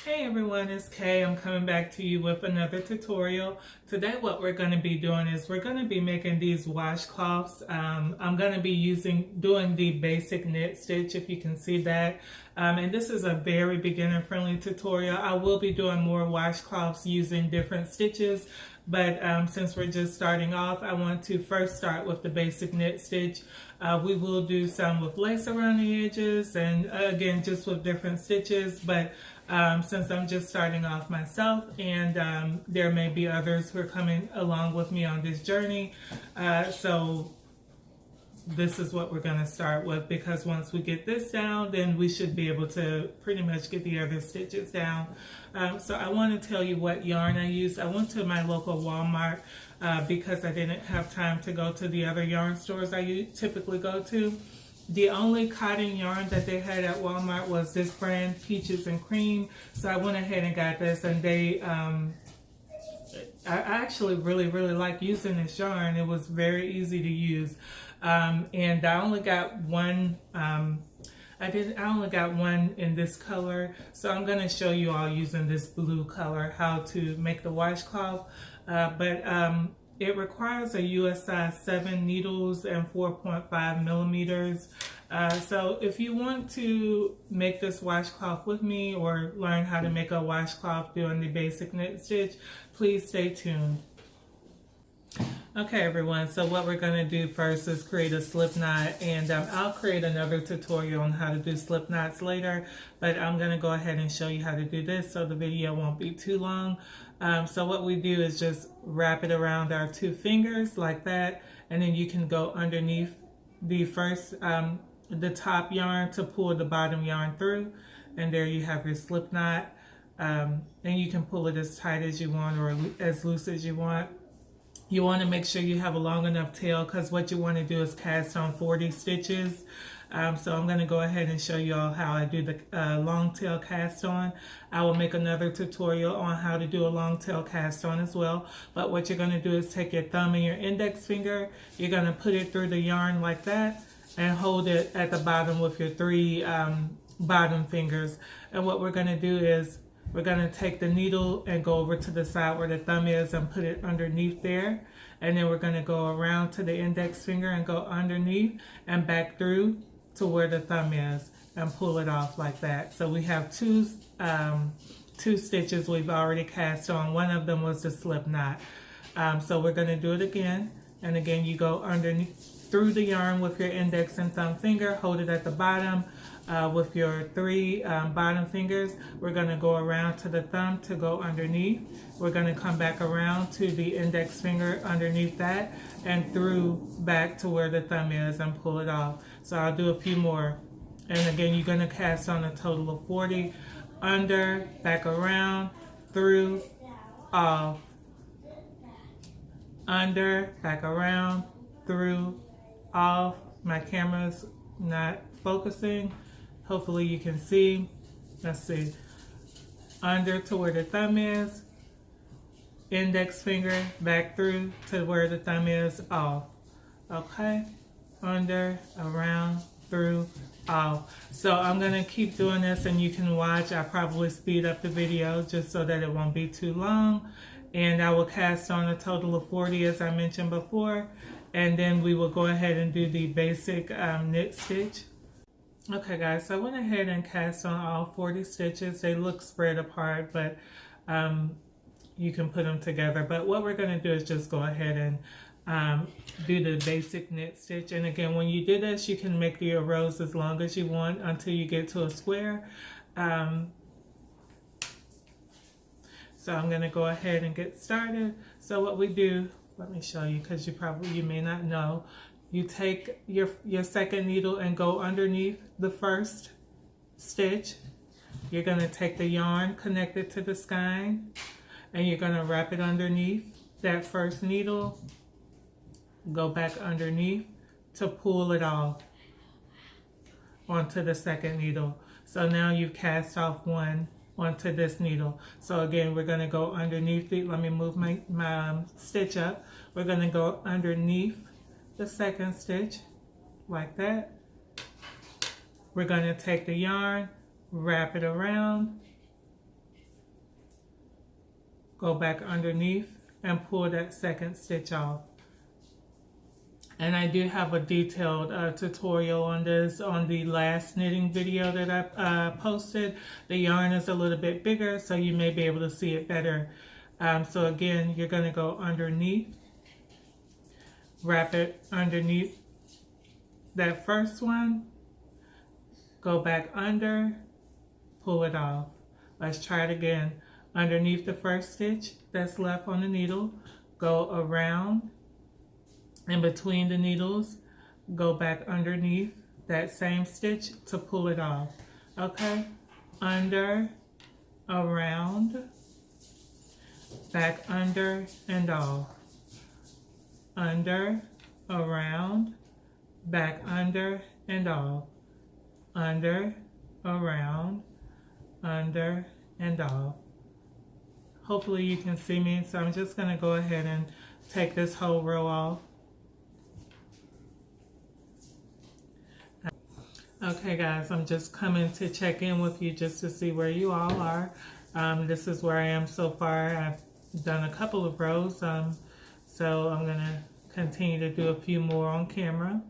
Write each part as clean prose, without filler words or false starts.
Hey everyone, it's Kay. I'm coming back to you with another tutorial. Today what we're going to be doing is we're going to be making these washcloths. I'm going to be doing the basic knit stitch, if you can see that. And this is a very beginner friendly tutorial. I will be doing more washcloths using different stitches, but since we're just starting off, I want to first start with the basic knit stitch. We will do some with lace around the edges and again just with different stitches, but since I'm just starting off myself, and there may be others who are coming along with me on this journey, so this is what we're going to start with, because once we get this down, then we should be able to pretty much get the other stitches down. So I want to tell you what yarn I used. I went to my local Walmart because I didn't have time to go to the other yarn stores I typically go to. The only cotton yarn that they had at Walmart was this brand, Peaches and Cream. So I went ahead and got this, and I actually really like using this yarn. It was very easy to use. And I only got one, I only got one in this color. So I'm going to show you all using this blue color how to make the washcloth. It requires a US size 7 needles and 4.5 millimeters. So if you want to make this washcloth with me or learn how to make a washcloth doing the basic knit stitch, please stay tuned. Okay everyone, so what we're going to do first is create a slip knot, and I'll create another tutorial on how to do slip knots later, but I'm going to go ahead and show you how to do this so the video won't be too long. So what we do is just wrap it around our 2 fingers like that, and then you can go underneath the first, the top yarn to pull the bottom yarn through, and there you have your slip knot. And you can pull it as tight as you want or as loose as you want. You want to make sure you have a long enough tail, because what you want to do is cast on 40 stitches. So I'm going to go ahead and show you all how I do the long tail cast on. I will make another tutorial on how to do a long tail cast on as well. But what you're going to do is take your thumb and your index finger. You're going to put it through the yarn like that and hold it at the bottom with your 3 bottom fingers. And what we're going to do is we're going to take the needle and go over to the side where the thumb is and put it underneath there. And then we're going to go around to the index finger and go underneath and back through to where the thumb is and pull it off like that. So we have two stitches we've already cast on. One of them was the slip knot. So we're going to do it again. And again, you go underneath through the yarn with your index and thumb finger, hold it at the bottom. With your 3 bottom fingers, we're going to go around to the thumb to go underneath. We're going to come back around to the index finger underneath that and through back to where the thumb is and pull it off. So I'll do a few more. And again, you're going to cast on a total of 40. Under, back around, through, off. Under, back around, through, off. My camera's not focusing. Hopefully you can see. Let's see. Under to where the thumb is. Index finger back through to where the thumb is, off. Okay. Under, around, through, off. So I'm going to keep doing this, and you can watch. I'll probably speed up the video just so that it won't be too long. And I will cast on a total of 40 as I mentioned before. And then we will go ahead and do the basic knit stitch. Okay guys, so I went ahead and cast on all 40 stitches. They look spread apart, but you can put them together. But what we're going to do is just go ahead and do the basic knit stitch. And again, when you do this, you can make your rows as long as you want until you get to a square. So I'm going to go ahead and get started. So what we do, let me show you, because you may not know. You take your second needle and go underneath the first stitch. You're going to take the yarn connected to the skein, and you're going to wrap it underneath that first needle. Go back underneath to pull it off onto the second needle. So now you've cast off one onto this needle. So again, we're going to go underneath the, let me move my stitch up. We're going to go underneath the second stitch like that. We're going to take the yarn, wrap it around, go back underneath and pull that second stitch off. And I do have a detailed tutorial on this on the last knitting video that I posted. The yarn is a little bit bigger, so you may be able to see it better. So again, you're going to go underneath, wrap it underneath that first one, go back under, pull it off. Let's try it again. Underneath the first stitch that's left on the needle, go around, in between the needles, go back underneath that same stitch to pull it off. Okay? Under, around, back under and off. Under, around, back under and off. Under, around, under and off. Hopefully you can see me, so I'm just going to go ahead and take this whole row off. Okay guys, I'm just coming to check in with you just to see where you all are. This is where I am so far. I've done a couple of rows, so I'm going to continue to do a few more on camera.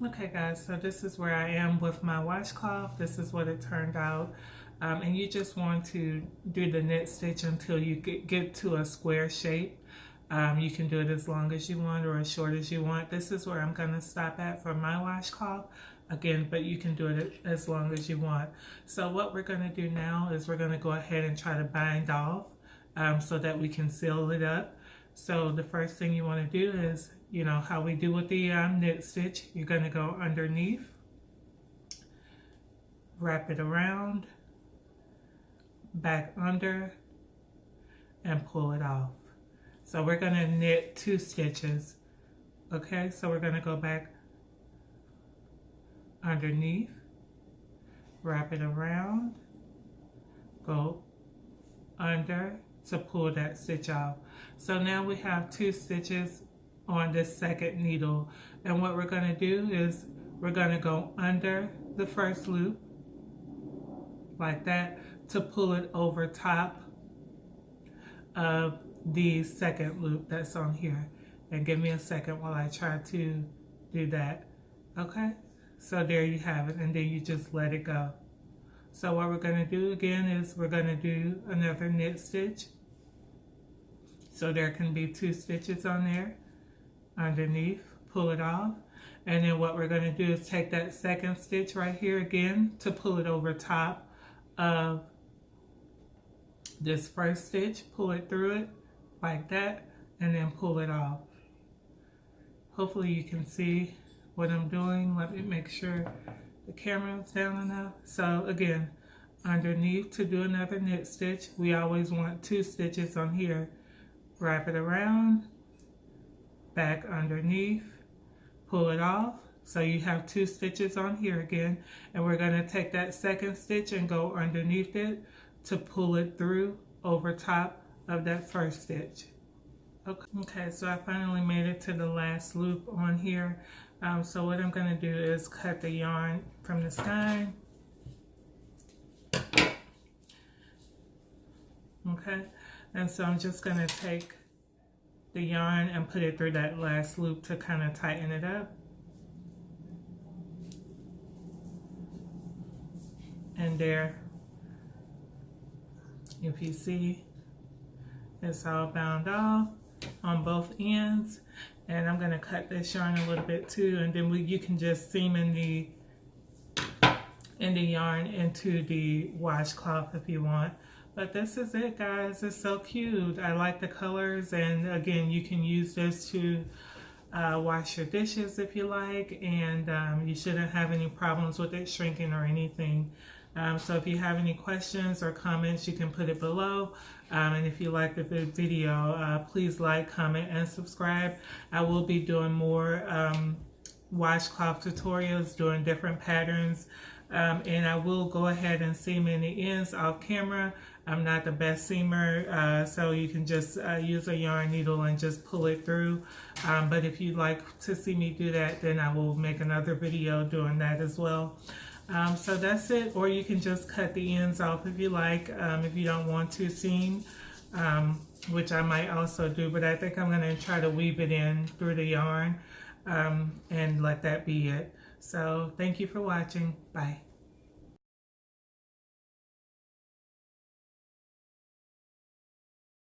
Okay guys, so this is where I am with my washcloth. This is what it turned out. And you just want to do the knit stitch until you get to a square shape. You can do it as long as you want or as short as you want. This is where I'm going to stop at for my washcloth. Again, but you can do it as long as you want. So what we're going to do now is we're going to go ahead and try to bind off so that we can seal it up. So the first thing you want to do is, you know, how we do with the knit stitch. You're going to go underneath, wrap it around, back under, and pull it off. So we're going to knit 2 stitches. Okay, so we're going to go back underneath, wrap it around, go under to pull that stitch off. So now we have 2 stitches on this second needle, and what we're going to do is we're going to go under the first loop like that to pull it over top of the second loop that's on here. And give me a second while I try to do that. Okay, so there you have it, and then you just let it go. So what we're going to do again is we're going to do another knit stitch. So there can be 2 stitches on there. Underneath, pull it off, and then what we're going to do is take that second stitch right here again to pull it over top of this first stitch, pull it through it like that, and then pull it off. Hopefully you can see what I'm doing. Let me make sure The camera's down enough. So again, underneath to do another knit stitch, we always want 2 stitches on here. Wrap it around, back underneath, pull it off. So you have 2 stitches on here again, and we're going to take that second stitch and go underneath it to pull it through over top of that first stitch. Okay, so I finally made it to the last loop on here. So what I'm going to do is cut the yarn from the skein. Okay, and so I'm just going to take the yarn and put it through that last loop to kind of tighten it up. And there, if you see, it's all bound off on both ends. And I'm going to cut this yarn a little bit too, and then you can just seam in the yarn into the washcloth if you want. But this is it, guys. It's so cute. I like the colors, and again, you can use this to wash your dishes if you like, and you shouldn't have any problems with it shrinking or anything. So if you have any questions or comments, you can put it below. And if you like the video, please like, comment, and subscribe. I will be doing more washcloth tutorials, doing different patterns. And I will go ahead and seam in the ends off camera. I'm not the best seamer, so you can just use a yarn needle and just pull it through. But if you'd like to see me do that, then I will make another video doing that as well. So that's it, or you can just cut the ends off if you like, if you don't want to seam, which I might also do, but I think I'm going to try to weave it in through the yarn and let that be it. So thank you for watching. Bye.